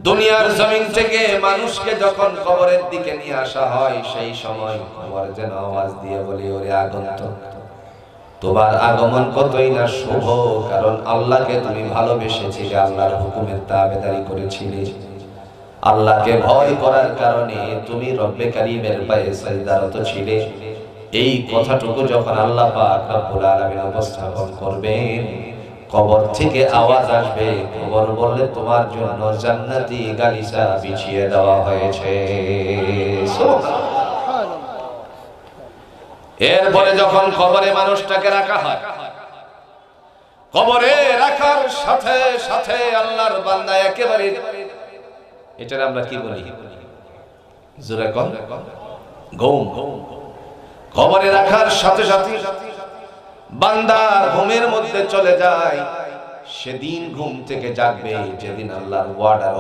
দুনিয়ার জমিন থেকে মানুষকে যখন কবরের দিকে নিয়ে আসা হয়, সেই সময় কবর যেন আওয়াজ দিয়ে বলে, ওরে আগন্তুক, তোমার আগমন কতই না শুভ, কারণ আল্লাহকে তুমি ভালোবেসেছিলে, আল্লাহর হুকুমের তাবেদারি করেছিলে, আল্লাহকে ভয় করার কারণে তুমি রব্বে কারীমের পায়ে সিজদারত ছিলে। এই কথাটুকু যখন আল্লাহ পাক রব্বুল আলামিন উপস্থাপন করবেন, কবর থেকে আওয়াজ আসবে, কবর বললে তোমার জন্য জান্নাতি গালিচা বিছিয়ে দেওয়া হয়েছে। এরপরে যখন কবরে মানুষটাকে রাখা হয়, কবরে রাখার সাথে সাথে আল্লাহর বান্দা একেবারে, এটা আমরা কি বলি, জোরে কোন ঘুম। কবরে রাখার সাথে সাথে বান্দা ঘুমের মধ্যে চলে যায়। সেদিন ঘুম থেকে জাগবে যেদিন আল্লাহর ওয়ার্ডার